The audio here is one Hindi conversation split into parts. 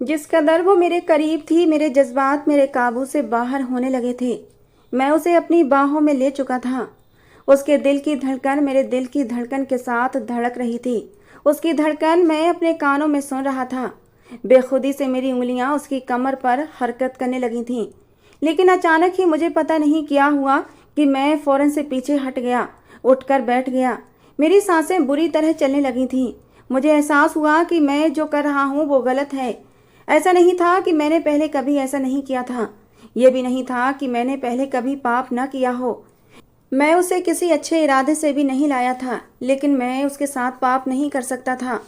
जिस कदर वो मेरे करीब थी, मेरे जज्बात मेरे काबू से बाहर होने लगे थे। मैं उसे अपनी बाहों में ले चुका था। उसके दिल की धड़कन मेरे दिल की धड़कन के साथ धड़क रही थी। उसकी धड़कन मैं अपने कानों में सुन रहा था। बेखुदी से मेरी उंगलियां उसकी कमर पर हरकत करने लगी थीं। लेकिन अचानक ही मुझे पता नहीं क्या हुआ कि मैं फौरन से पीछे हट गया, उठकर बैठ गया। मेरी सांसें बुरी तरह चलने लगी थीं। मुझे एहसास हुआ कि मैं जो कर रहा हूँ वो गलत है। ऐसा नहीं था कि मैंने पहले कभी ऐसा नहीं किया था। यह भी नहीं था कि मैंने पहले कभी पाप न किया हो। मैं उसे किसी अच्छे इरादे से भी नहीं लाया था, लेकिन मैं उसके साथ पाप नहीं कर सकता था।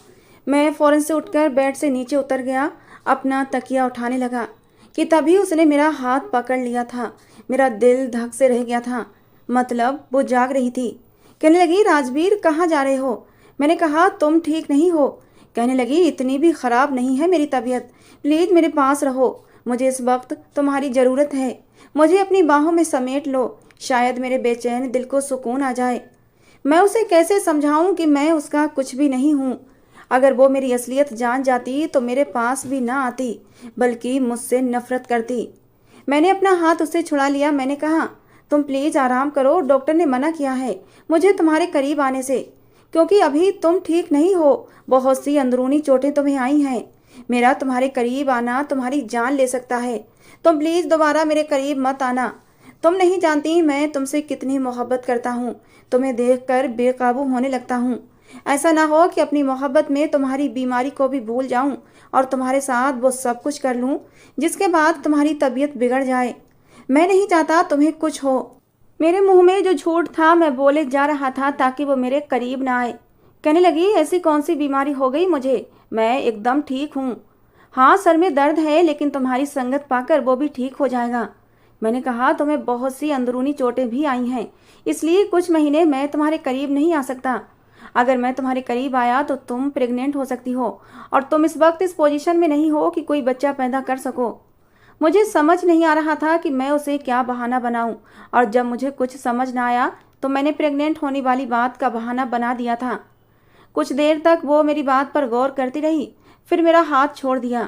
मैं फौरन से उठकर बेड से नीचे उतर गया, अपना तकिया उठाने लगा कि तभी उसने मेरा हाथ पकड़ लिया था। मेरा दिल धक से रह गया था। मतलब वो जाग रही थी। कहने लगी, राजवीर कहाँ जा रहे हो? मैंने कहा, तुम ठीक नहीं हो। कहने लगी, इतनी भी खराब नहीं है मेरी तबीयत, प्लीज मेरे पास रहो। मुझे इस वक्त तुम्हारी ज़रूरत है। मुझे अपनी बाहों में समेट लो, शायद मेरे बेचैन दिल को सुकून आ जाए। मैं उसे कैसे समझाऊं कि मैं उसका कुछ भी नहीं हूँ। अगर वो मेरी असलियत जान जाती तो मेरे पास भी ना आती, बल्कि मुझसे नफरत करती। मैंने अपना हाथ उससे छुड़ा लिया। मैंने कहा, तुम प्लीज आराम करो, डॉक्टर ने मना किया है मुझे तुम्हारे करीब आने से, क्योंकि अभी तुम ठीक नहीं हो। बहुत सी अंदरूनी चोटें तुम्हें आई हैं। मेरा तुम्हारे करीब आना तुम्हारी जान ले सकता है। तुम प्लीज दोबारा मेरे करीब मत आना। तुम नहीं जानती मैं तुमसे कितनी मोहब्बत करता हूँ। तुम्हें देखकर बेकाबू होने लगता हूँ। ऐसा ना हो कि अपनी मोहब्बत में तुम्हारी बीमारी को भी भूल जाऊं और तुम्हारे साथ वो सब कुछ कर लूं जिसके बाद तुम्हारी तबीयत बिगड़ जाए। मैं नहीं चाहता तुम्हें कुछ हो। मेरे मुंह में जो झूठ था मैं बोले जा रहा था ताकि वो मेरे करीब ना आए। कहने लगी, ऐसी कौन सी बीमारी हो गई मुझे? मैं एकदम ठीक हूँ। हाँ, सर में दर्द है, लेकिन तुम्हारी संगत पाकर वो भी ठीक हो जाएगा। मैंने कहा, तुम्हें बहुत सी अंदरूनी चोटें भी आई हैं, इसलिए कुछ महीने मैं तुम्हारे करीब नहीं आ सकता। अगर मैं तुम्हारे करीब आया तो तुम प्रेग्नेंट हो सकती हो, और तुम इस वक्त इस पोजीशन में नहीं हो कि कोई बच्चा पैदा कर सको। मुझे समझ नहीं आ रहा था कि मैं उसे क्या बहाना बनाऊं, और जब मुझे कुछ समझ ना आया तो मैंने प्रेग्नेंट होने वाली बात का बहाना बना दिया था। कुछ देर तक वो मेरी बात पर गौर करती रही, फिर मेरा हाथ छोड़ दिया।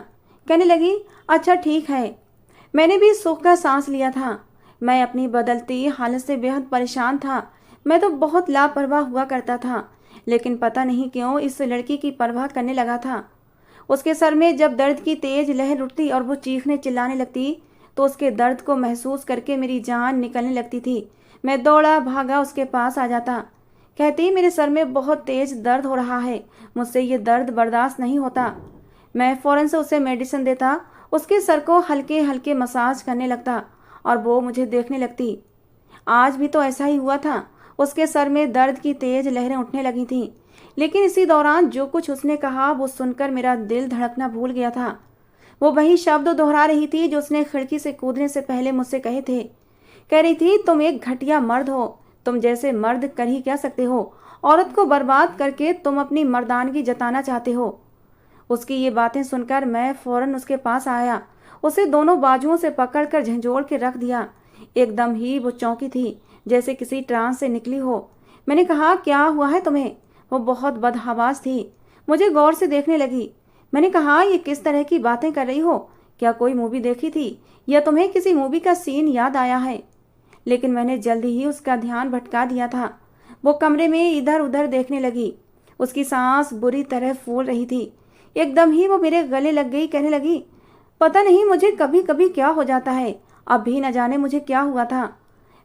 कहने लगी, अच्छा ठीक है। मैंने भी सुख का सांस लिया था। मैं अपनी बदलती हालत से बेहद परेशान था। मैं तो बहुत लापरवाह हुआ करता था, लेकिन पता नहीं क्यों इस लड़की की परवाह करने लगा था। उसके सर में जब दर्द की तेज लहर उठती और वो चीखने चिल्लाने लगती, तो उसके दर्द को महसूस करके मेरी जान निकलने लगती थी। मैं दौड़ा भागा उसके पास आ जाता। कहती, मेरे सर में बहुत तेज दर्द हो रहा है, मुझसे ये दर्द बर्दाश्त नहीं होता। मैं फौरन से उसे मेडिसिन देता, उसके सर को हल्के हल्के मसाज करने लगता, और वो मुझे देखने लगती। आज भी तो ऐसा ही हुआ था। उसके सर में दर्द की तेज लहरें उठने लगी थीं, लेकिन इसी दौरान जो कुछ उसने कहा वो सुनकर मेरा दिल धड़कना भूल गया था। वो वही शब्द दोहरा रही थी जो उसने खिड़की से कूदने से पहले मुझसे कहे थे। कह रही थी, तुम एक घटिया मर्द हो, तुम जैसे मर्द कर ही क्या सकते हो? औरत को बर्बाद करके तुम अपनी मर्दानगी जताना चाहते हो। उसकी ये बातें सुनकर मैं फौरन उसके पास आया, उसे दोनों बाजुओं से पकड़कर झंझोड़ के रख दिया। एकदम ही वो चौंकी थी, जैसे किसी ट्रांस से निकली हो। मैंने कहा, क्या हुआ है तुम्हें? वो बहुत बदहवास थी, मुझे गौर से देखने लगी। मैंने कहा, ये किस तरह की बातें कर रही हो? क्या कोई मूवी देखी थी, या तुम्हें किसी मूवी का सीन याद आया है? लेकिन मैंने जल्दी ही उसका ध्यान भटका दिया था। वो कमरे में इधर उधर देखने लगी। उसकी सांस बुरी तरह फूल रही थी। एकदम ही वो मेरे गले लग गई। कहने लगी, पता नहीं मुझे कभी कभी क्या हो जाता है, अब भी न जाने मुझे क्या हुआ था।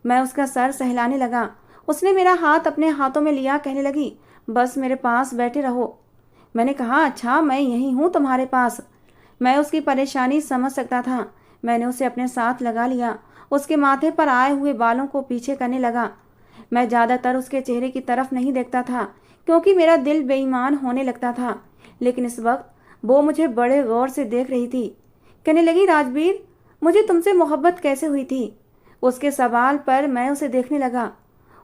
मैं उसका सर सहलाने लगा। उसने मेरा हाथ अपने हाथों में लिया। कहने लगी, बस मेरे पास बैठे रहो। मैंने कहा, अच्छा मैं यहीं हूँ तुम्हारे पास। मैं उसकी परेशानी समझ सकता था। मैंने उसे अपने साथ लगा लिया, उसके माथे पर आए हुए बालों को पीछे करने लगा। मैं ज़्यादातर उसके चेहरे की तरफ नहीं देखता था, क्योंकि मेरा दिल बेईमान होने लगता था, लेकिन इस वक्त वो मुझे बड़े गौर से देख रही थी। कहने लगी, राजवीर, मुझे तुमसे मोहब्बत कैसे हुई थी? उसके सवाल पर मैं उसे देखने लगा।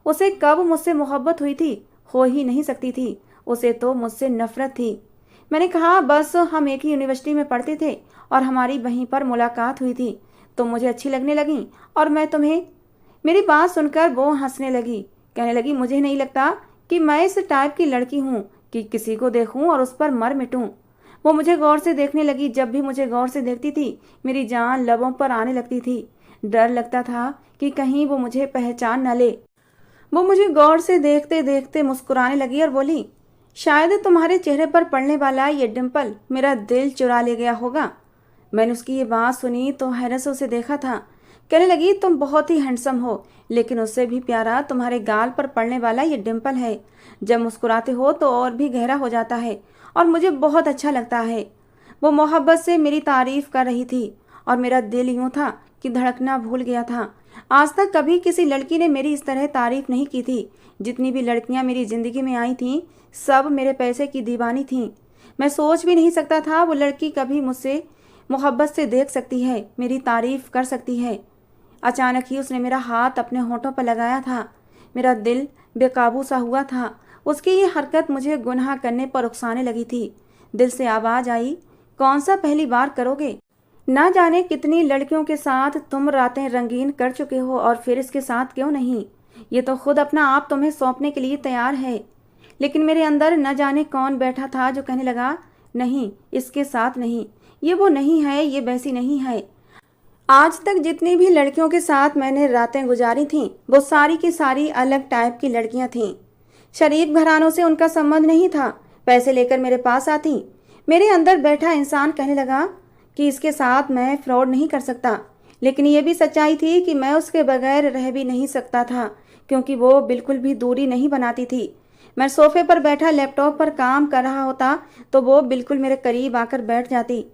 उसे कब मुझसे मोहब्बत हुई थी? हो ही नहीं सकती थी। उसे तो मुझसे नफरत थी। मैंने कहा, बस हम एक ही यूनिवर्सिटी में पढ़ते थे और हमारी वहीं पर मुलाकात हुई थी। तुम मुझे अच्छी लगने लगी और मैं तुम्हें। मेरी बात सुनकर वो हंसने लगी। कहने लगी, मुझे नहीं लगता कि मैं इस टाइप की लड़की हूँ कि किसी को देखूं और उस पर मर मिटूं। वो मुझे गौर से देखने लगी। जब भी मुझे गौर से देखती थी मेरी जान लबों पर आने लगती थी। डर लगता था कि कहीं वो मुझे पहचान न ले। वो मुझे गौर से देखते देखते मुस्कुराने लगी और बोली, शायद तुम्हारे चेहरे पर पड़ने वाला ये डिम्पल मेरा दिल चुरा ले गया होगा। मैंने उसकी ये बात सुनी तो हैरत से उसे देखा था। कहने लगी, तुम बहुत ही हैंडसम हो, लेकिन उससे भी प्यारा तुम्हारे गाल पर पड़ने वाला ये डिम्पल है। जब मुस्कुराते हो तो और भी गहरा हो जाता है और मुझे बहुत अच्छा लगता है। वो मोहब्बत से मेरी तारीफ कर रही थी और मेरा दिल यूं था कि धड़कना भूल गया था। आज तक कभी किसी लड़की ने मेरी इस तरह तारीफ नहीं की थी। जितनी भी लड़कियां मेरी ज़िंदगी में आई थीं सब मेरे पैसे की दीवानी थीं। मैं सोच भी नहीं सकता था वो लड़की कभी मुझसे मोहब्बत से देख सकती है, मेरी तारीफ कर सकती है। अचानक ही उसने मेरा हाथ अपने होठों पर लगाया था। मेरा दिल बेकाबू सा हुआ था। उसकी ये हरकत मुझे गुनाह करने पर उकसाने लगी थी। दिल से आवाज़ आई, कौन सा पहली बार करोगे? ना जाने कितनी लड़कियों के साथ तुम रातें रंगीन कर चुके हो और फिर इसके साथ क्यों नहीं? ये तो खुद अपना आप तुम्हें सौंपने के लिए तैयार है। लेकिन मेरे अंदर न जाने कौन बैठा था जो कहने लगा, नहीं, इसके साथ नहीं, ये वो नहीं है, ये वैसी नहीं है। आज तक जितनी भी लड़कियों के साथ मैंने रातें गुजारी थीं वो सारी की सारी अलग टाइप की लड़कियां थीं। शरीफ घरानों से उनका संबंध नहीं था। पैसे लेकर मेरे पास आती। मेरे अंदर बैठा इंसान कहने लगा कि इसके साथ मैं फ्रॉड नहीं कर सकता। लेकिन ये भी सच्चाई थी कि मैं उसके बगैर रह भी नहीं सकता था, क्योंकि वो बिल्कुल भी दूरी नहीं बनाती थी। मैं सोफे पर बैठा लैपटॉप पर काम कर रहा होता तो वो बिल्कुल मेरे करीब आकर बैठ जाती,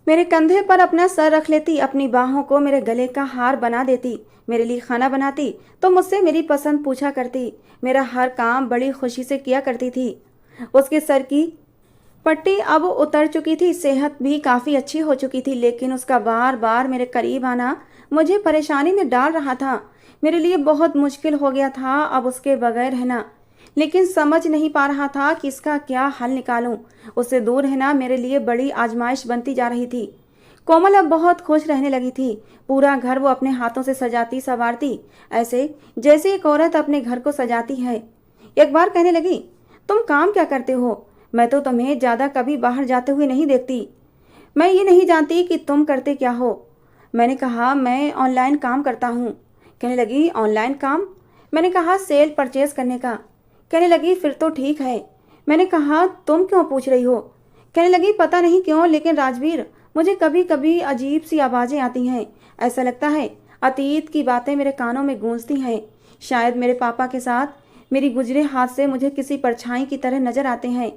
मेरे कंधे पर अपना सर रख लेती, अपनी बाहों को मेरे गले का हार बना देती, मेरे लिए खाना बनाती तो मुझसे मेरी पसंद पूछा करती, मेरा हर काम बड़ी खुशी से किया करती थी। उसके सर की पट्टी अब उतर चुकी थी, सेहत भी काफ़ी अच्छी हो चुकी थी, लेकिन उसका बार बार मेरे करीब आना मुझे परेशानी में डाल रहा था। मेरे लिए बहुत मुश्किल हो गया था अब उसके बगैर रहना, लेकिन समझ नहीं पा रहा था कि इसका क्या हल निकालूं। उससे दूर रहना मेरे लिए बड़ी आजमाइश बनती जा रही थी। कोमल अब बहुत खुश रहने लगी थी। पूरा घर वो अपने हाथों से सजाती संवारती, ऐसे जैसे एक औरत अपने घर को सजाती है। एक बार कहने लगी, तुम काम क्या करते हो? मैं तो तुम्हें ज़्यादा कभी बाहर जाते हुए नहीं देखती। मैं ये नहीं जानती कि तुम करते क्या हो। मैंने कहा, मैं ऑनलाइन काम करता हूँ। कहने लगी, ऑनलाइन काम? मैंने कहा, सेल परचेज करने का। कहने लगी, फिर तो ठीक है। मैंने कहा, तुम क्यों पूछ रही हो? कहने लगी, पता नहीं क्यों, लेकिन राजवीर, मुझे कभी कभी अजीब सी आवाज़ें आती हैं। ऐसा लगता है अतीत की बातें मेरे कानों में गूंजती हैं। शायद मेरे पापा के साथ मेरी गुजरे हाथ से मुझे किसी परछाई की तरह नजर आते हैं।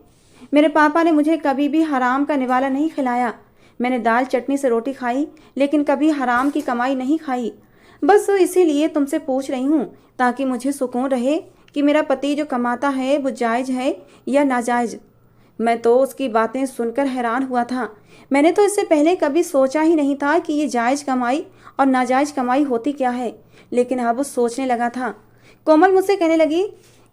मेरे पापा ने मुझे कभी भी हराम का निवाला नहीं खिलाया। मैंने दाल चटनी से रोटी खाई, लेकिन कभी हराम की कमाई नहीं खाई। बस इसीलिए तुमसे पूछ रही हूँ, ताकि मुझे सुकून रहे कि मेरा पति जो कमाता है वो जायज़ है या नाजायज़। मैं तो उसकी बातें सुनकर हैरान हुआ था। मैंने तो इससे पहले कभी सोचा ही नहीं था कि ये जायज़ कमाई और नाजायज़ कमाई होती क्या है, लेकिन अब सोचने लगा था। कोमल मुझसे कहने लगी,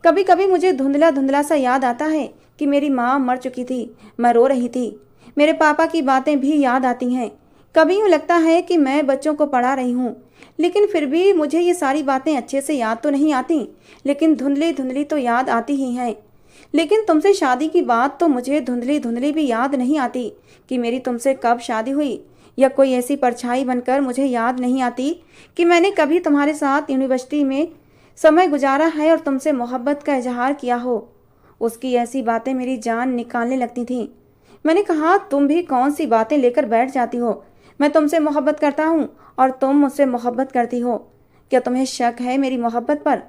कभी कभी मुझे धुंधला धुंधला सा याद आता है कि मेरी माँ मर चुकी थी, मैं रो रही थी। मेरे पापा की बातें भी याद आती हैं। कभी यूँ लगता है कि मैं बच्चों को पढ़ा रही हूँ, लेकिन फिर भी मुझे ये सारी बातें अच्छे से याद तो नहीं आती, लेकिन धुंधली धुंधली तो याद आती ही हैं। लेकिन तुमसे शादी की बात तो मुझे धुंधली धुंधली भी याद नहीं आती कि मेरी तुमसे कब शादी हुई, या कोई ऐसी परछाई बनकर मुझे याद नहीं आती कि मैंने कभी तुम्हारे साथ यूनिवर्सिटी में समय गुजारा है और तुमसे मोहब्बत का इजहार किया हो। उसकी ऐसी बातें मेरी जान निकालने लगती थीं। मैंने कहा, तुम भी कौन सी बातें लेकर बैठ जाती हो? मैं तुमसे मोहब्बत करता हूँ और तुम मुझसे मोहब्बत करती हो। क्या तुम्हें शक है मेरी मोहब्बत पर?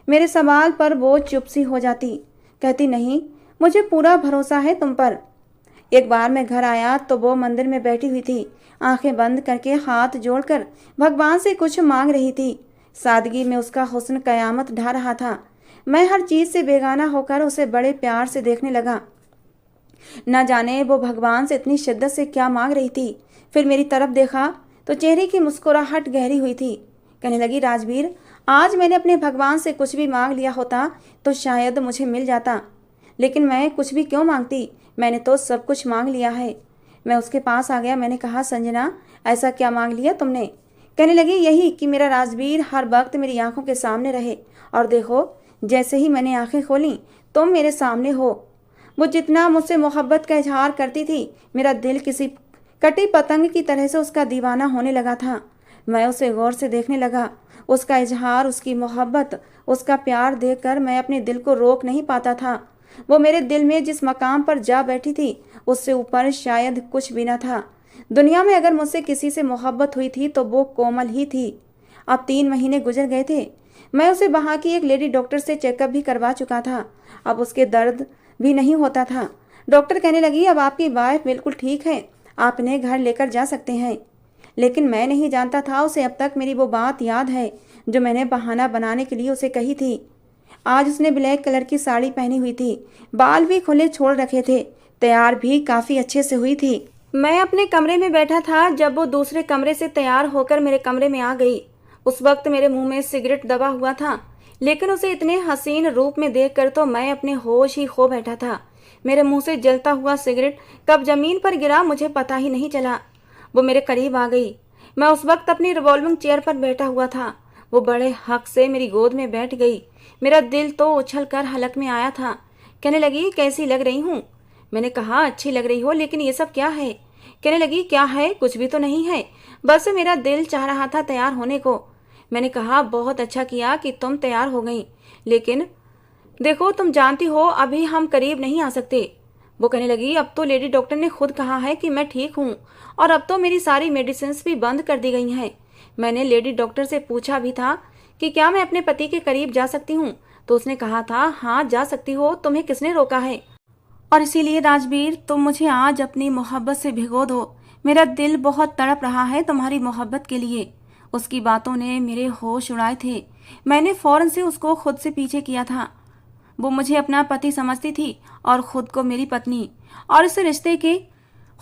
मेरे सवाल पर वो चुप सी हो जाती, कहती, नहीं, मुझे पूरा भरोसा है तुम पर। एक बार मैं घर आया तो वो मंदिर में बैठी हुई थी, आंखें बंद करके हाथ जोड़कर भगवान से कुछ मांग रही थी। सादगी में उसका हुस्न कयामत ढा रहा था। मैं हर चीज़ से बेगाना होकर उसे बड़े प्यार से देखने लगा। न जाने वो भगवान से इतनी शिद्दत से क्या मांग रही थी। फिर मेरी तरफ देखा तो चेहरे की मुस्कुराहट गहरी हुई थी। कहने लगी, राजवीर, आज मैंने अपने भगवान से कुछ भी मांग लिया होता तो शायद मुझे मिल जाता, लेकिन मैं कुछ भी क्यों मांगती? मैंने तो सब कुछ मांग लिया है। मैं उसके पास आ गया। मैंने कहा, संजना, ऐसा क्या मांग लिया तुमने? कहने लगी, यही कि मेरा राजवीर हर वक्त मेरी आंखों के सामने रहे। और देखो, जैसे ही मैंने आंखें खोली तुम मेरे सामने हो। वो जितना मुझसे मोहब्बत का इजहार करती थी, मेरा दिल किसी कटी पतंग की तरह से उसका दीवाना होने लगा था। मैं उसे गौर से देखने लगा। उसका इजहार, उसकी मोहब्बत, उसका प्यार देखकर मैं अपने दिल को रोक नहीं पाता था। वो मेरे दिल में जिस मकाम पर जा बैठी थी, उससे ऊपर शायद कुछ भी न था। दुनिया में अगर मुझसे किसी से मोहब्बत हुई थी तो वो कोमल ही थी। अब 3 महीने गुजर गए थे। मैं उसे वहाँ की एक लेडी डॉक्टर से चेकअप भी करवा चुका था। अब उसके दर्द भी नहीं होता था। डॉक्टर कहने लगी, अब आपकी वाइफ बिल्कुल ठीक है, आप इन्हें घर लेकर जा सकते हैं। लेकिन मैं नहीं जानता था उसे अब तक मेरी वो बात याद है जो मैंने बहाना बनाने के लिए उसे कही थी। आज उसने ब्लैक कलर की साड़ी पहनी हुई थी, बाल भी खुले छोड़ रखे थे, तैयार भी काफ़ी अच्छे से हुई थी। मैं अपने कमरे में बैठा था जब वो दूसरे कमरे से तैयार होकर मेरे कमरे में आ गई। उस वक्त मेरे मुंह में सिगरेट दबा हुआ था, लेकिन उसे इतने हसीन रूप में देखकर तो मैं अपने होश ही खो बैठा था। मेरे मुंह से जलता हुआ सिगरेट कब जमीन पर गिरा मुझे पता ही नहीं चला। वो मेरे करीब आ गई। मैं उस वक्त अपनी रिवॉल्विंग चेयर पर बैठा हुआ था। वो बड़े हक से मेरी गोद में बैठ गई। मेरा दिल तो उछल कर हलक में आया था। कहने लगी, कैसी लग रही हूँ? मैंने कहा, अच्छी लग रही हो, लेकिन ये सब क्या है? कहने लगी, क्या है? कुछ भी तो नहीं है, बस मेरा दिल चाह रहा था तैयार होने को। मैंने कहा, बहुत अच्छा किया कि तुम तैयार हो गई, लेकिन देखो तुम जानती हो अभी हम करीब नहीं आ सकते। वो कहने लगी, अब तो लेडी डॉक्टर ने खुद कहा है कि मैं ठीक हूँ, और अब तो मेरी सारी मेडिसिन भी बंद कर दी गई हैं। मैंने लेडी डॉक्टर से पूछा भी था कि क्या मैं अपने पति के करीब जा सकती हूँ, तो उसने कहा था, हाँ जा सकती हो, तुम्हें किसने रोका है? और इसीलिए राजवीर, तुम मुझे आज अपनी मोहब्बत से भिगो दो। मेरा दिल बहुत तड़प रहा है तुम्हारी मोहब्बत के लिए। उसकी बातों ने मेरे होश उड़ाए थे। मैंने फौरन से उसको खुद से पीछे किया था। वो मुझे अपना पति समझती थी और खुद को मेरी पत्नी, और इस रिश्ते के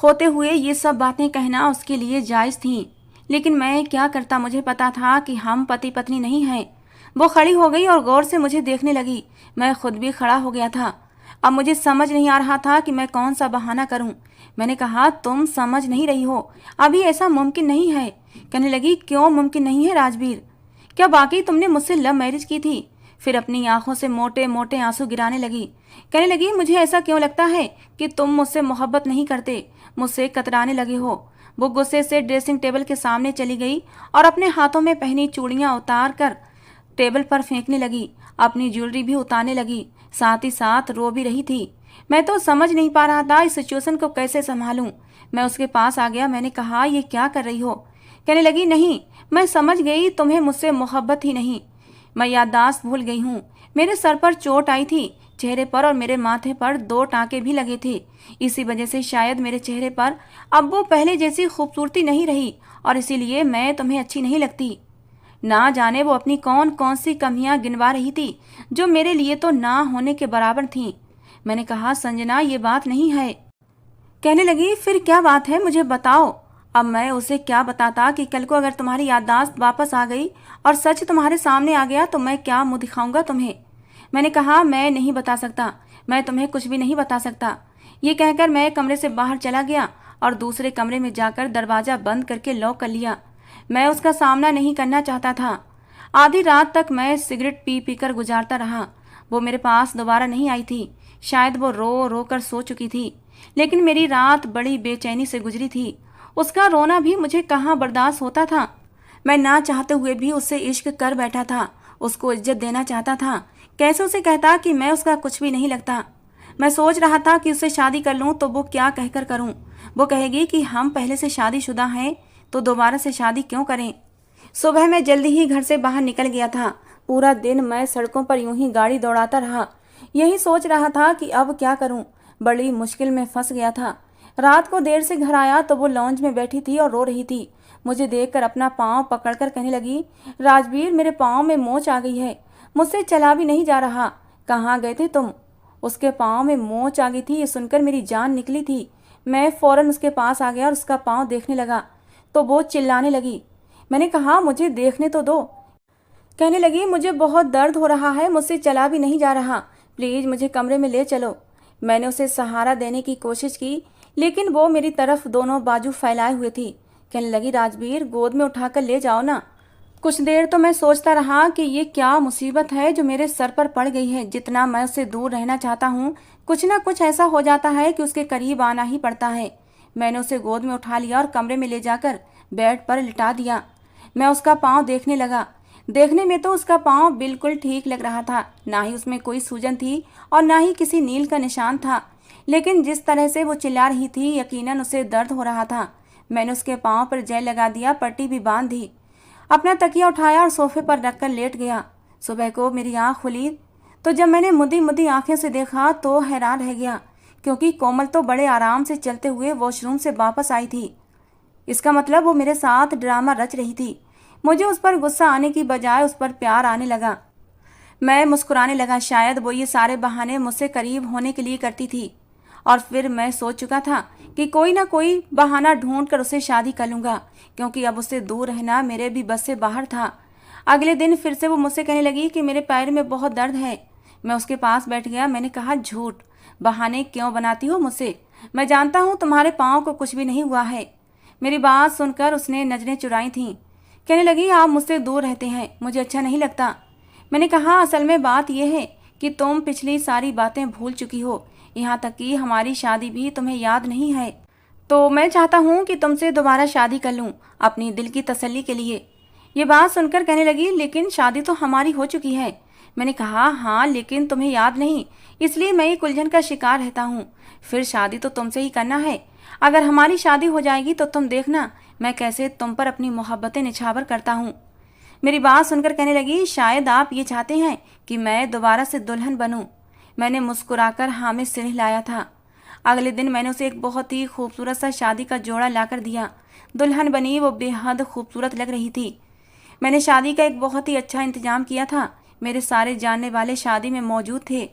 होते हुए ये सब बातें कहना उसके लिए जायज़ थी। लेकिन मैं क्या करता, मुझे पता था कि हम पति पत्नी नहीं हैं। वो खड़ी हो गई और गौर से मुझे देखने लगी। मैं खुद भी खड़ा हो गया था। अब मुझे समझ नहीं आ रहा था कि मैं कौन सा बहाना करूं। मैंने कहा, तुम समझ नहीं रही हो, अभी ऐसा मुमकिन नहीं है। कहने लगी, क्यों मुमकिन नहीं है राजवीर? क्या वाकई तुमने मुझसे लव मैरिज की थी? फिर अपनी आंखों से मोटे मोटे आंसू गिराने लगी। कहने लगी, मुझे ऐसा क्यों लगता है कि तुम मुझसे मोहब्बत नहीं करते, मुझसे कतराने लगे हो। वो गुस्से से ड्रेसिंग टेबल के सामने चली गई और अपने हाथों में पहनी चूड़ियां उतार कर टेबल पर फेंकने लगी। अपनी ज्वेलरी भी उतारने लगी, साथ ही साथ रो भी रही थी। मैं तो समझ नहीं पा रहा था इस सिचुएशन को कैसे संभालूं। मैं उसके पास आ गया। मैंने कहा, ये क्या कर रही हो? कहने लगी, नहीं, मैं समझ गई तुम्हें मुझसे मोहब्बत ही नहीं। मैं याददाश्त भूल गई हूँ। मेरे सर पर चोट आई थी, चेहरे पर और मेरे माथे पर 2 टाँके भी लगे थे। इसी वजह से शायद मेरे चेहरे पर अब वो पहले जैसी खूबसूरती नहीं रही, और इसीलिए मैं तुम्हें अच्छी नहीं लगती। ना जाने वो अपनी कौन कौन सी कमियां गिनवा रही थी जो मेरे लिए तो ना होने के बराबर थीं। मैंने कहा, संजना, ये बात नहीं है। कहने लगी, फिर क्या बात है, मुझे बताओ। अब मैं उसे क्या बताता कि कल को अगर तुम्हारी याददाश्त वापस आ गई और सच तुम्हारे सामने आ गया तो मैं क्या मुंह दिखाऊंगा तुम्हें? मैंने कहा, मैं नहीं बता सकता, मैं तुम्हें कुछ भी नहीं बता सकता। ये कहकर मैं कमरे से बाहर चला गया और दूसरे कमरे में जाकर दरवाज़ा बंद करके लॉक कर लिया। मैं उसका सामना नहीं करना चाहता था। आधी रात तक मैं सिगरेट पी पी कर गुजारता रहा। वो मेरे पास दोबारा नहीं आई थी। शायद वो रो रो कर सो चुकी थी, लेकिन मेरी रात बड़ी बेचैनी से गुजरी थी। उसका रोना भी मुझे कहाँ बर्दाश्त होता था। मैं ना चाहते हुए भी उससे इश्क कर बैठा था, उसको इज्जत देना चाहता था। कैसे उसे कहता कि मैं उसका कुछ भी नहीं लगता। मैं सोच रहा था कि उससे शादी कर लूँ तो वो क्या कहकर करूँ। वो कहेगी कि हम पहले से शादीशुदा हैं तो दोबारा से शादी क्यों करें। सुबह मैं जल्दी ही घर से बाहर निकल गया था। पूरा दिन मैं सड़कों पर यूं ही गाड़ी दौड़ाता रहा। यही सोच रहा था कि अब क्या करूं। बड़ी मुश्किल में फंस गया था। रात को देर से घर आया तो वो लॉन्ज में बैठी थी और रो रही थी। मुझे देखकर अपना पाँव पकड़कर कहने लगी, राजवीर, मेरे पाँव में मोच आ गई है, मुझसे चला भी नहीं जा रहा। कहाँ गए थे तुम? उसके पाँव में मोच आ गई थी, ये सुनकर मेरी जान निकली थी। मैं फौरन उसके पास आ गया और उसका पाँव देखने लगा तो वो चिल्लाने लगी। मैंने कहा, मुझे देखने तो दो। कहने लगी, मुझे बहुत दर्द हो रहा है, मुझसे चला भी नहीं जा रहा, प्लीज़ मुझे कमरे में ले चलो। मैंने उसे सहारा देने की कोशिश की, लेकिन वो मेरी तरफ दोनों बाजू फैलाए हुए थी। कहने लगी, राजवीर, गोद में उठाकर ले जाओ ना। कुछ देर तो मैं सोचता रहा कि ये क्या मुसीबत है जो मेरे सर पर पड़ गई है। जितना मैं उससे दूर रहना चाहता हूँ, कुछ ना कुछ ऐसा हो जाता है कि उसके करीब आना ही पड़ता है। मैंने उसे गोद में उठा लिया और कमरे में ले जाकर बेड पर लिटा दिया। मैं उसका पाँव देखने लगा। देखने में तो उसका पाँव बिल्कुल ठीक लग रहा था, ना ही उसमें कोई सूजन थी और ना ही किसी नील का निशान था। लेकिन जिस तरह से वो चिल्ला रही थी, यकीनन उसे दर्द हो रहा था। मैंने उसके पाँव पर जेल लगा दिया, पट्टी भी बांध दी। अपना तकिया उठाया और सोफे पर रखकर लेट गया। सुबह को मेरी आँख खुली तो जब मैंने मुदी मुदी आंखें से देखा तो हैरान रह गया, क्योंकि कोमल तो बड़े आराम से चलते हुए वॉशरूम से वापस आई थी। इसका मतलब वो मेरे साथ ड्रामा रच रही थी। मुझे उस पर गुस्सा आने की बजाय उस पर प्यार आने लगा। मैं मुस्कुराने लगा। शायद वो ये सारे बहाने मुझसे करीब होने के लिए करती थी। और फिर मैं सोच चुका था कि कोई ना कोई बहाना ढूंढ कर उसे शादी कर लूँगा, क्योंकि अब उससे दूर रहना मेरे भी बस से बाहर था। अगले दिन फिर से वो मुझसे कहने लगी कि मेरे पैर में बहुत दर्द है। मैं उसके पास बैठ गया। मैंने कहा, झूठ, बहाने क्यों बनाती हो मुझसे? मैं जानता हूँ तुम्हारे पाँव को कुछ भी नहीं हुआ है। मेरी बात सुनकर उसने नजरें चुराई थीं। कहने लगी, आप मुझसे दूर रहते हैं, मुझे अच्छा नहीं लगता। मैंने कहा, असल में बात यह है कि तुम पिछली सारी बातें भूल चुकी हो, यहाँ तक कि हमारी शादी भी तुम्हें याद नहीं है। तो मैं चाहता हूँ कि तुमसे दोबारा शादी कर लूँ, अपनी दिल की तसल्ली के लिए। ये बात सुनकर कहने लगी, लेकिन शादी तो हमारी हो चुकी है। मैंने कहा, हाँ, लेकिन तुम्हें याद नहीं, इसलिए मैं एक उलझन का शिकार रहता हूँ। फिर शादी तो तुमसे ही करना है। अगर हमारी शादी हो जाएगी तो तुम देखना मैं कैसे तुम पर अपनी मोहब्बतें निछावर करता हूँ। मेरी बात सुनकर कहने लगी, शायद आप ये चाहते हैं कि मैं दोबारा से दुल्हन बनूं। मैंने मुस्कुराकर हाँ में सिर हिलाया था। अगले दिन मैंने उसे एक बहुत ही खूबसूरत सा शादी का जोड़ा लाकर दिया। दुल्हन बनी वो बेहद खूबसूरत लग रही थी। मैंने शादी का एक बहुत ही अच्छा इंतजाम किया था। मेरे सारे जानने वाले शादी में मौजूद थे।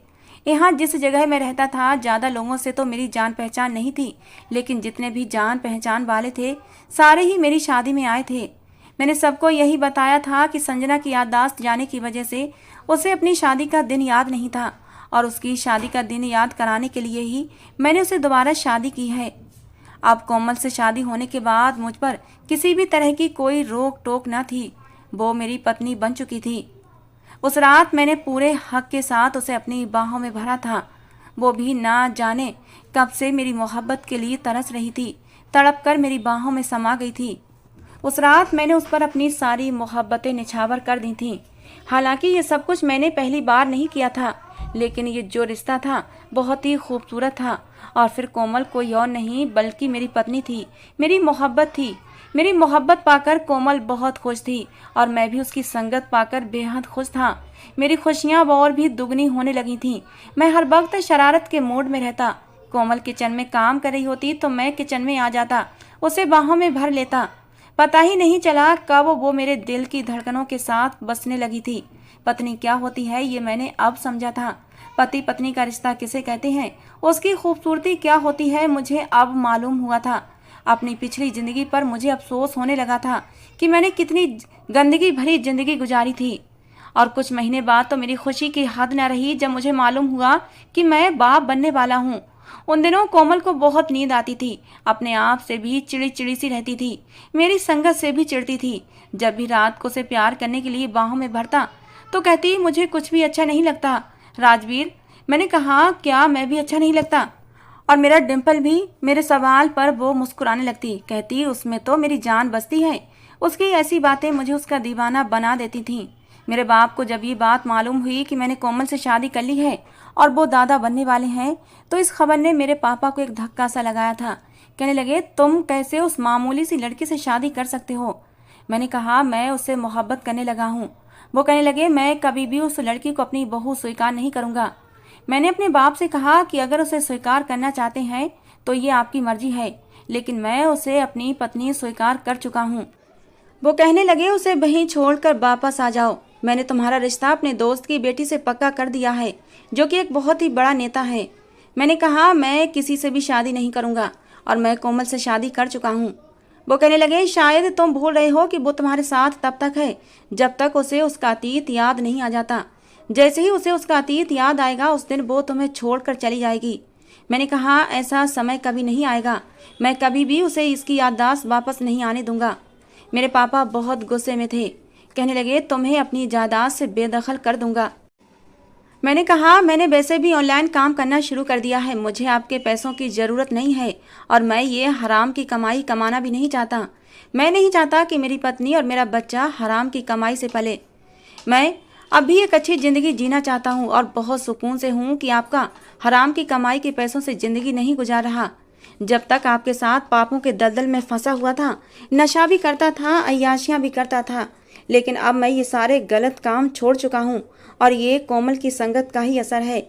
यहाँ जिस जगह मैं रहता था, ज़्यादा लोगों से तो मेरी जान पहचान नहीं थी, लेकिन जितने भी जान पहचान वाले थे सारे ही मेरी शादी में आए थे। मैंने सबको यही बताया था कि संजना की याददाश्त जाने की वजह से उसे अपनी शादी का दिन याद नहीं था, और उसकी शादी का दिन याद कराने के लिए ही मैंने उसे दोबारा शादी की है। अब कोमल से शादी होने के बाद मुझ पर किसी भी तरह की कोई रोक टोक न थी। वो मेरी पत्नी बन चुकी थी। उस रात मैंने पूरे हक के साथ उसे अपनी बाहों में भरा था। वो भी ना जाने कब से मेरी मोहब्बत के लिए तरस रही थी, तड़प कर मेरी बाहों में समा गई थी। उस रात मैंने उस पर अपनी सारी मोहब्बतें निछावर कर दी थीं। हालांकि ये सब कुछ मैंने पहली बार नहीं किया था, लेकिन ये जो रिश्ता था बहुत ही खूबसूरत था। और फिर कोमल कोई और नहीं बल्कि मेरी पत्नी थी, मेरी मोहब्बत थी। मेरी मोहब्बत पाकर कोमल बहुत खुश थी और मैं भी उसकी संगत पाकर बेहद खुश था। मेरी खुशियाँ और भी दुगनी होने लगी थीं। मैं हर वक्त शरारत के मूड में रहता। कोमल किचन में काम कर रही होती तो मैं किचन में आ जाता, उसे बाहों में भर लेता। पता ही नहीं चला कब वो मेरे दिल की धड़कनों के साथ बसने लगी थी। पत्नी क्या होती है ये मैंने अब समझा था। पति पत्नी का रिश्ता किसे कहते हैं, उसकी खूबसूरती क्या होती है, मुझे अब मालूम हुआ था। अपनी पिछली जिंदगी पर मुझे अफसोस होने लगा था कि मैंने कितनी गंदगी भरी जिंदगी गुजारी थी। और कुछ महीने बाद तो मेरी खुशी की हद न रही जब मुझे मालूम हुआ कि मैं बाप बनने वाला हूँ। उन दिनों कोमल को बहुत नींद आती थी, अपने आप से भी चिड़ी चिड़ी सी रहती थी, मेरी संगत से भी चिढ़ती थी। जब भी रात को उसे प्यार करने के लिए बाहों में भरता तो कहती, मुझे कुछ भी अच्छा नहीं लगता राजवीर। मैंने कहा, क्या मैं भी अच्छा नहीं लगता? और मेरा डिम्पल भी। मेरे सवाल पर वो मुस्कुराने लगती, कहती, उसमें तो मेरी जान बसती है। उसकी ऐसी बातें मुझे उसका दीवाना बना देती थीं। मेरे बाप को जब ये बात मालूम हुई कि मैंने कोमल से शादी कर ली है और वो दादा बनने वाले हैं, तो इस खबर ने मेरे पापा को एक धक्का सा लगाया था। कहने लगे, तुम कैसे उस मामूली सी लड़की से शादी कर सकते हो? मैंने कहा, मैं उससे मोहब्बत करने लगा हूँ। वो कहने लगे, मैं कभी भी उस लड़की को अपनी बहू स्वीकार नहीं करूँगा। मैंने अपने बाप से कहा कि अगर उसे स्वीकार करना चाहते हैं तो ये आपकी मर्जी है, लेकिन मैं उसे अपनी पत्नी स्वीकार कर चुका हूँ। वो कहने लगे, उसे वहीं छोड़कर वापस आ जाओ। मैंने तुम्हारा रिश्ता अपने दोस्त की बेटी से पक्का कर दिया है, जो कि एक बहुत ही बड़ा नेता है। मैंने कहा, मैं किसी से भी शादी नहीं करूँगा और मैं कोमल से शादी कर चुका हूँ। वो कहने लगे, शायद तुम भूल रहे हो कि वो तुम्हारे साथ तब तक है जब तक उसे उसका अतीत याद नहीं आ जाता। जैसे ही उसे उसका अतीत याद आएगा उस दिन वो तुम्हें छोड़कर चली जाएगी। मैंने कहा, ऐसा समय कभी नहीं आएगा। मैं कभी भी उसे इसकी याददाश्त वापस नहीं आने दूंगा। मेरे पापा बहुत गुस्से में थे। कहने लगे, तुम्हें अपनी जायदाद से बेदखल कर दूंगा। मैंने कहा, मैंने वैसे भी ऑनलाइन काम करना शुरू कर दिया है, मुझे आपके पैसों की ज़रूरत नहीं है और मैं ये हराम की कमाई कमाना भी नहीं चाहता। मैं नहीं चाहता कि मेरी पत्नी और मेरा बच्चा हराम की कमाई से पले। मैं अब भी एक अच्छी ज़िंदगी जीना चाहता हूँ और बहुत सुकून से हूँ कि आपका हराम की कमाई के पैसों से ज़िंदगी नहीं गुजार रहा। जब तक आपके साथ पापों के दलदल में फंसा हुआ था, नशा भी करता था, अय्याशियाँ भी करता था, लेकिन अब मैं ये सारे गलत काम छोड़ चुका हूँ और ये कोमल की संगत का ही असर है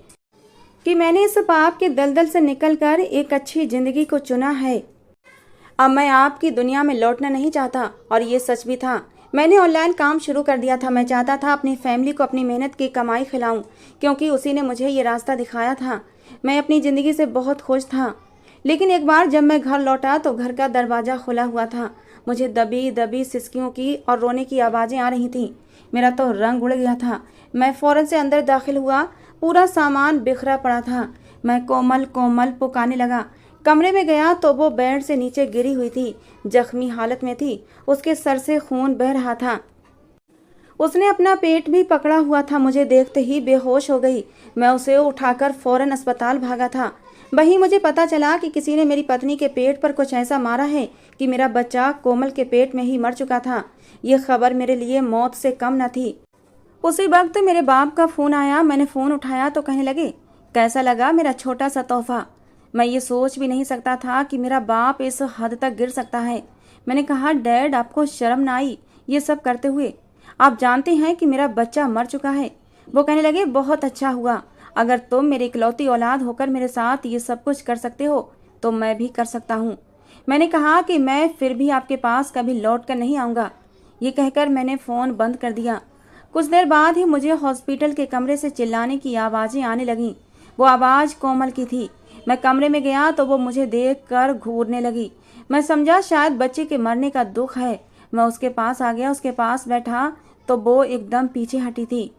कि मैंने इस पाप के दलदल से निकलकर एक अच्छी ज़िंदगी को चुना है। अब मैं आपकी दुनिया में लौटना नहीं चाहता और ये सच भी था। मैंने ऑनलाइन काम शुरू कर दिया था। मैं चाहता था अपनी फैमिली को अपनी मेहनत की कमाई खिलाऊं, क्योंकि उसी ने मुझे ये रास्ता दिखाया था। मैं अपनी ज़िंदगी से बहुत खुश था, लेकिन एक बार जब मैं घर लौटा तो घर का दरवाज़ा खुला हुआ था। मुझे दबी दबी सिसकियों की और रोने की आवाज़ें आ रही थीं। मेरा तो रंग उड़ गया था। मैं फ़ौरन से अंदर दाखिल हुआ। पूरा सामान बिखरा पड़ा था। मैं कोमल कोमल पुकारने लगा। कमरे में गया तो वो बेड से नीचे गिरी हुई थी, जख्मी हालत में थी। उसके सर से खून बह रहा था। उसने अपना पेट भी पकड़ा हुआ था। मुझे देखते ही बेहोश हो गई। मैं उसे उठाकर फौरन अस्पताल भागा था। वहीं मुझे पता चला कि किसी ने मेरी पत्नी के पेट पर कुछ ऐसा मारा है कि मेरा बच्चा कोमल के पेट में ही मर चुका था। ये खबर मेरे लिए मौत से कम न थी। उसी वक्त मेरे बाप का फ़ोन आया। मैंने फ़ोन उठाया तो कहने लगे, कैसा लगा मेरा छोटा सा तोहफा। मैं ये सोच भी नहीं सकता था कि मेरा बाप इस हद तक गिर सकता है। मैंने कहा, डैड आपको शर्म ना आई ये सब करते हुए? आप जानते हैं कि मेरा बच्चा मर चुका है। वो कहने लगे, बहुत अच्छा हुआ। अगर तुम मेरी इकलौती औलाद होकर मेरे साथ ये सब कुछ कर सकते हो तो मैं भी कर सकता हूँ। मैंने कहा कि मैं फिर भी आपके पास कभी लौट कर नहीं आऊँगा। ये कहकर मैंने फ़ोन बंद कर दिया। कुछ देर बाद ही मुझे हॉस्पिटल के कमरे से चिल्लाने की आवाज़ें आने लगीं। वो आवाज़ कोमल की थी। मैं कमरे में गया तो वो मुझे देख कर घूरने लगी। मैं समझा शायद बच्चे के मरने का दुख है। मैं उसके पास आ गया। उसके पास बैठा तो वो एकदम पीछे हटी थी।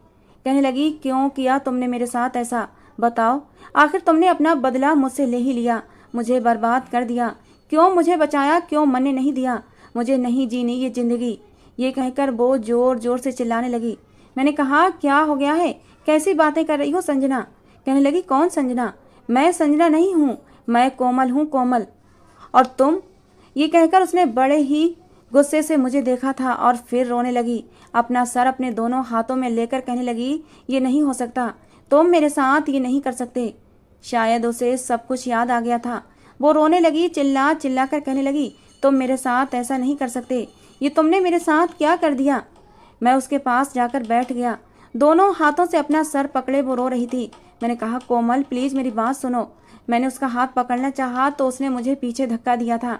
कहने लगी, क्यों किया तुमने मेरे साथ ऐसा? बताओ, आखिर तुमने अपना बदला मुझसे ले ही लिया, मुझे बर्बाद कर दिया। क्यों मुझे बचाया, क्यों मरने नहीं दिया? मुझे नहीं जीनी ये ज़िंदगी। ये कहकर वो ज़ोर ज़ोर से चिल्लाने लगी। मैंने कहा, क्या हो गया है? कैसी बातें कर रही हो संजना? कहने लगी, कौन संजना? मैं संजना नहीं हूँ, मैं कोमल हूँ, कोमल। और तुम? ये कहकर उसने बड़े ही गुस्से से मुझे देखा था और फिर रोने लगी। अपना सर अपने दोनों हाथों में लेकर कहने लगी, ये नहीं हो सकता, तुम मेरे साथ ये नहीं कर सकते। शायद उसे सब कुछ याद आ गया था। वो रोने लगी, चिल्ला चिल्ला कर कहने लगी, तुम मेरे साथ ऐसा नहीं कर सकते। ये तुमने मेरे साथ क्या कर दिया? मैं उसके पास जाकर बैठ गया। दोनों हाथों से अपना सर पकड़े वो रो रही थी। मैंने कहा, कोमल प्लीज़ मेरी बात सुनो। मैंने उसका हाथ पकड़ना चाहा तो उसने मुझे पीछे धक्का दिया था।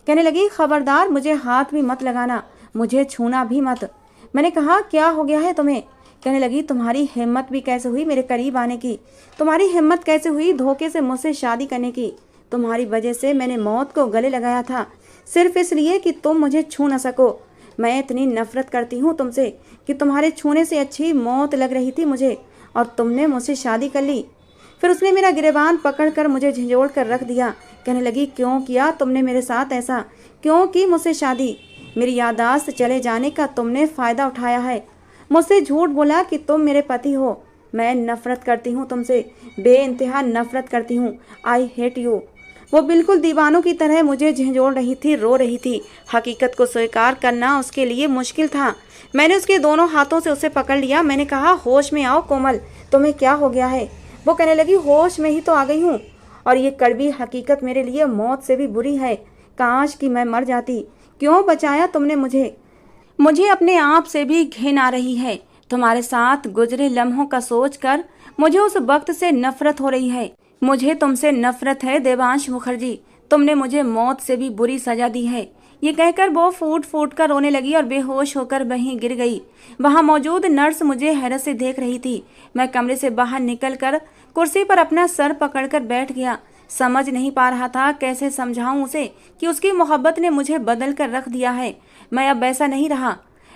कहने लगी, खबरदार मुझे हाथ भी मत लगाना, मुझे छूना भी मत। मैंने कहा, क्या हो गया है तुम्हें? कहने लगी, तुम्हारी हिम्मत भी कैसे हुई मेरे करीब आने की? तुम्हारी हिम्मत कैसे हुई धोखे से मुझसे शादी करने की? तुम्हारी वजह से मैंने मौत को गले लगाया था, सिर्फ इसलिए कि तुम मुझे छू न सको। मैं इतनी नफरत करती हूँ तुमसे कि तुम्हारे छूने से अच्छी मौत लग रही थी मुझे, और तुमने मुझसे शादी कर ली। फिर उसने मेरा गिरेबान पकड़कर मुझे झंझोड़ कर रख दिया। कहने लगी, क्यों किया तुमने मेरे साथ ऐसा? क्यों की मुझसे शादी? मेरी याददाश्त चले जाने का तुमने फ़ायदा उठाया है। मुझसे झूठ बोला कि तुम मेरे पति हो। मैं नफ़रत करती हूँ तुमसे, बेइंतहा नफ़रत करती हूँ। I hate you. वो बिल्कुल दीवानों की तरह मुझे झंझोड़ रही थी, रो रही थी। हकीकत को स्वीकार करना उसके लिए मुश्किल था। मैंने उसके दोनों हाथों से उसे पकड़ लिया। मैंने कहा, होश में आओ कोमल, तुम्हें क्या हो गया है? वो कहने लगी, होश में ही तो आ गई हूँ, और ये कड़वी हकीकत मेरे लिए मौत से भी बुरी है। काश कि मैं मर जाती। क्यों बचाया तुमने मुझे? मुझे अपने आप से भी घिन आ रही है। तुम्हारे साथ गुजरे लम्हों का सोचकर मुझे उस वक्त से नफरत हो रही है। मुझे तुमसे नफरत है देवांश मुखर्जी, तुमने मुझे मौत से भी बुरी सजा दी है। ये कहकर वो फूट फूट कर रोने लगी और बेहोश होकर वहीं गिर गई। वहां मौजूद नर्स मुझे हैरत से देख रही थी। मैं कमरे से बाहर निकलकर कुर्सी पर अपना सर पकड़कर बैठ गया। समझ नहीं पा रहा था कैसे समझाऊं उसे कि उसकी मोहब्बत ने मुझे बदल कर रख दिया है। मैं अब वैसा नहीं रहा।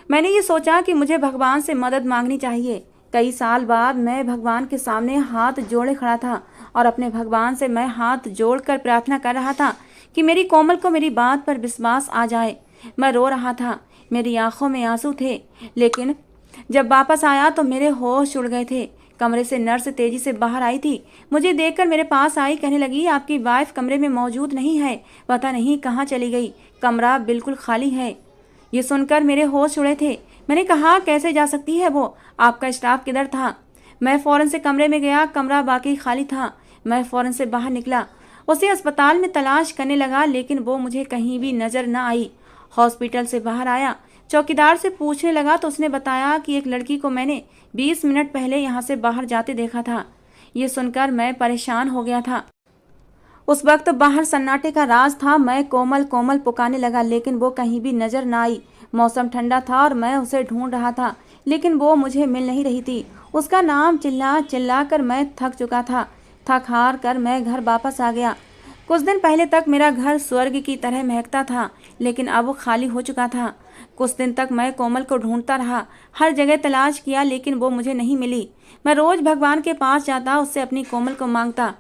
मैंने ये सोचा कि मुझे भगवान से मदद मांगनी चाहिए। कई साल बाद मैं भगवान के सामने हाथ जोड़े खड़ा था और अपने भगवान से मैं हाथ जोड़कर प्रार्थना कर रहा था कि मेरी कोमल को मेरी बात पर विश्वास आ जाए। मैं रो रहा था। मेरी आंखों में आंसू थे, लेकिन जब वापस आया तो मेरे होश उड़ गए थे। कमरे से नर्स तेजी से बाहर आई थी। मुझे देखकर मेरे पास आई, कहने लगी, आपकी वाइफ कमरे में मौजूद नहीं है, पता नहीं कहाँ चली गई, कमरा बिल्कुल खाली है। ये सुनकर मेरे होश उड़े थे। मैंने कहा, कैसे जा सकती है वो? आपका स्टाफ किधर था? मैं फौरन से कमरे में गया, कमरा बाकी खाली था। मैं फौरन से बाहर निकला, उसे अस्पताल में तलाश करने लगा, लेकिन वो मुझे कहीं भी नजर न आई। हॉस्पिटल से बाहर आया, चौकीदार से पूछने लगा तो उसने बताया कि एक लड़की को मैंने 20 मिनट पहले यहाँ से बाहर जाते देखा था। ये सुनकर मैं परेशान हो गया था। उस वक्त बाहर सन्नाटे का राज था। मैं कोमल कोमल पुकारने लगा, लेकिन वो कहीं भी नजर न आई। मौसम ठंडा था और मैं उसे ढूंढ रहा था, लेकिन वो मुझे मिल नहीं रही थी। उसका नाम चिल्ला चिल्ला कर मैं थक चुका था। थक हार कर मैं घर वापस आ गया। कुछ दिन पहले तक मेरा घर स्वर्ग की तरह महकता था, लेकिन अब वो खाली हो चुका था। कुछ दिन तक मैं कोमल को ढूंढता रहा, हर जगह तलाश किया, लेकिन वो मुझे नहीं मिली। मैं रोज भगवान के पास जाता, उससे अपनी कोमल को मांगता,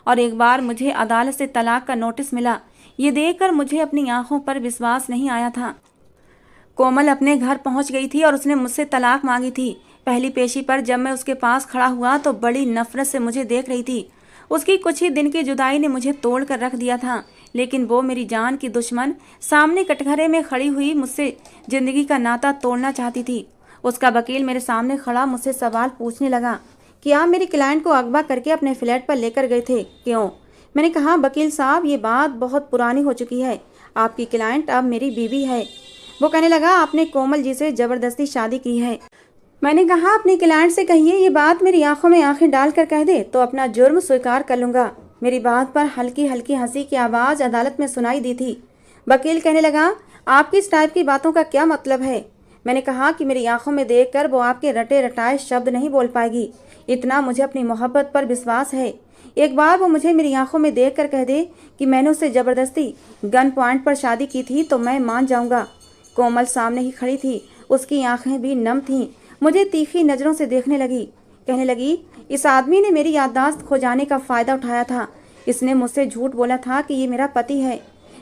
और एक बार मुझे अदालत से तलाक का नोटिस मिला। ये देखकर मुझे अपनी आंखों पर विश्वास नहीं आया था। कोमल अपने घर पहुंच गई थी और उसने मुझसे तलाक मांगी थी। पहली पेशी पर जब मैं उसके पास खड़ा हुआ तो बड़ी नफरत से मुझे देख रही थी। उसकी कुछ ही दिन की जुदाई ने मुझे तोड़ कर रख दिया था, लेकिन वो मेरी जान की दुश्मन सामने कटघरे में खड़ी हुई मुझसे जिंदगी का नाता तोड़ना चाहती थी। उसका वकील मेरे सामने खड़ा मुझसे सवाल पूछने लगा कि आप मेरी क्लाइंट को अगवा करके अपने फ्लैट पर लेकर गए थे, क्यों? मैंने कहा, वकील साहब, ये बात बहुत पुरानी हो चुकी है, आपकी क्लाइंट अब मेरी बीवी है। वो कहने लगा, आपने कोमल जी से जबरदस्ती शादी की है। मैंने कहा, अपनी क्लाइंट से कहिए ये बात मेरी आंखों में आंखें डालकर कह दे तो अपना जुर्म स्वीकार कर लूंगा। मेरी बात पर हल्की हल्की हंसी की आवाज़ अदालत में सुनाई दी थी। वकील कहने लगा, आपकी इस टाइप की बातों का क्या मतलब है? मैंने कहा कि मेरी आंखों में देखकर वो आपके रटे रटाए शब्द नहीं बोल पाएगी। इतना मुझे अपनी मोहब्बत पर विश्वास है। एक बार वो मुझे मेरी आंखों में देखकर कह दे कि मैंने उससे ज़बरदस्ती गन पॉइंट पर शादी की थी तो मैं मान जाऊंगा। कोमल सामने ही खड़ी थी, उसकी आंखें भी नम थीं। मुझे तीखी नज़रों से देखने लगी, कहने लगी, इस आदमी ने मेरी याददाश्त खो जाने का फ़ायदा उठाया था। इसने मुझसे झूठ बोला था कि ये मेरा पति है।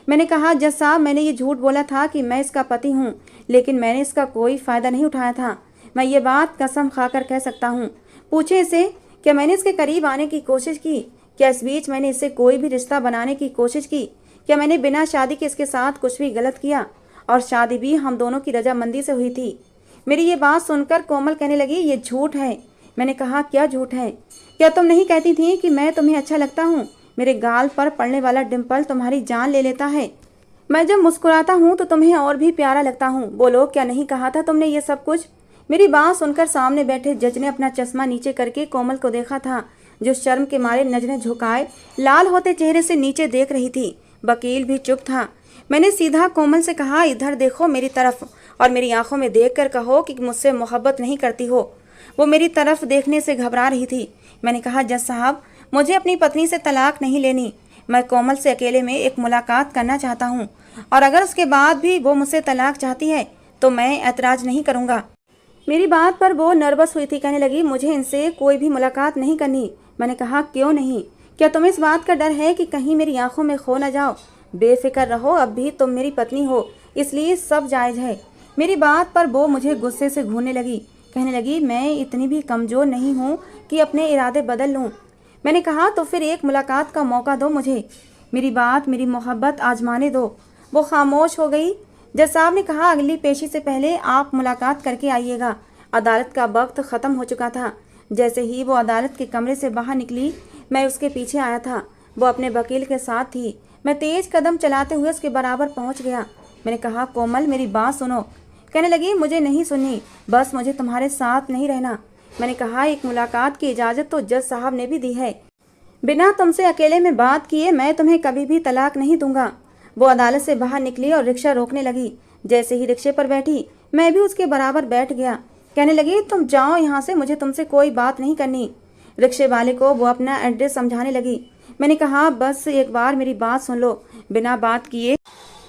मैंने कहा, जज साहब, मैंने ये झूठ बोला था कि मैं इसका पति हूँ, लेकिन मैंने इसका कोई फ़ायदा नहीं उठाया था। मैं ये बात कसम खाकर कह सकता हूँ। पूछे इसे, क्या मैंने इसके करीब आने की कोशिश की? क्या इस बीच मैंने इससे कोई भी रिश्ता बनाने की कोशिश की? क्या मैंने बिना शादी के इसके साथ कुछ भी गलत किया? और शादी भी हम दोनों की रजामंदी से हुई थी। मेरी ये बात सुनकर कोमल कहने लगी, ये झूठ है। मैंने कहा, क्या झूठ है? क्या तुम नहीं कहती थी कि मैं तुम्हें अच्छा लगता हूँ? मेरे गाल पर पड़ने वाला डिम्पल तुम्हारी जान ले लेता है। मैं जब मुस्कुराता हूँ तो तुम्हें और भी प्यारा लगता हूँ। बोलो, क्या नहीं कहा था तुमने ये सब कुछ? मेरी बात सुनकर सामने बैठे जज ने अपना चश्मा नीचे करके कोमल को देखा था, जो शर्म के मारे नजरें झुकाए लाल होते चेहरे से नीचे देख रही थी। वकील भी चुप था। मैंने सीधा कोमल से कहा, इधर देखो मेरी तरफ, और मेरी आंखों में देखकर कहो कि मुझसे मोहब्बत नहीं करती हो। वो मेरी तरफ देखने से घबरा रही थी। मैंने कहा, जज साहब, मुझे अपनी पत्नी से तलाक नहीं लेनी। मैं कोमल से अकेले में एक मुलाकात करना चाहता हूँ, और अगर उसके बाद भी वो मुझसे तलाक चाहती है तो मैं ऐतराज़ नहीं करूँगा। मेरी बात पर वो नर्वस हुई थी, कहने लगी, मुझे इनसे कोई भी मुलाकात नहीं करनी। मैंने कहा, क्यों नहीं? क्या तुम्हें इस बात का डर है कि कहीं मेरी आंखों में खो न जाओ? बेफिक्र रहो, अब भी तुम मेरी पत्नी हो, इसलिए सब जायज़ है। मेरी बात पर वो मुझे गुस्से से घूरने लगी, कहने लगी, मैं इतनी भी कमज़ोर नहीं हूँ कि अपने इरादे बदल लूँ। मैंने कहा, तो फिर एक मुलाकात का मौका दो मुझे, मेरी बात, मेरी मोहब्बत आजमाने दो। वो खामोश हो गई। जज साहब ने कहा, अगली पेशी से पहले आप मुलाकात करके आइएगा। अदालत का वक्त ख़त्म हो चुका था। जैसे ही वो अदालत के कमरे से बाहर निकली, मैं उसके पीछे आया था। वो अपने वकील के साथ थी। मैं तेज कदम चलाते हुए उसके बराबर पहुंच गया। मैंने कहा, कोमल, मेरी बात सुनो। कहने लगी, मुझे नहीं सुननी, बस मुझे तुम्हारे साथ नहीं रहना। मैंने कहा, एक मुलाकात की इजाज़त तो जज साहब ने भी दी है। बिना तुमसे अकेले में बात किए मैं तुम्हें कभी भी तलाक नहीं दूंगा। वो अदालत से बाहर निकली और रिक्शा रोकने लगी। जैसे ही रिक्शे पर बैठी, मैं भी उसके बराबर बैठ गया। कहने लगी, तुम जाओ यहाँ से, मुझे तुमसे कोई बात नहीं करनी। रिक्शे वाले को वो अपना एड्रेस समझाने लगी। मैंने कहा, बस एक बार मेरी बात सुन लो, बिना बात किए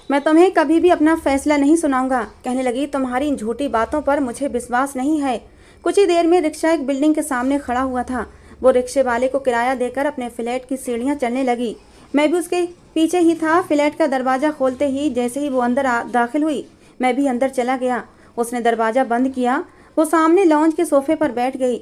मैं तुम्हें कभी भी अपना फैसला नहीं सुनाऊंगा। कहने लगी, तुम्हारी इन झूठी बातों पर मुझे विश्वास नहीं है। कुछ ही देर में रिक्शा एक बिल्डिंग के सामने खड़ा हुआ था। वो रिक्शे वाले को किराया देकर अपने फ्लैट की सीढ़ियाँ चढ़ने लगी। मैं भी उसके पीछे ही था। फ्लैट का दरवाज़ा खोलते ही जैसे ही वो अंदर दाखिल हुई, मैं भी अंदर चला गया। उसने दरवाज़ा बंद किया। वो सामने लॉन्ज के सोफे पर बैठ गई।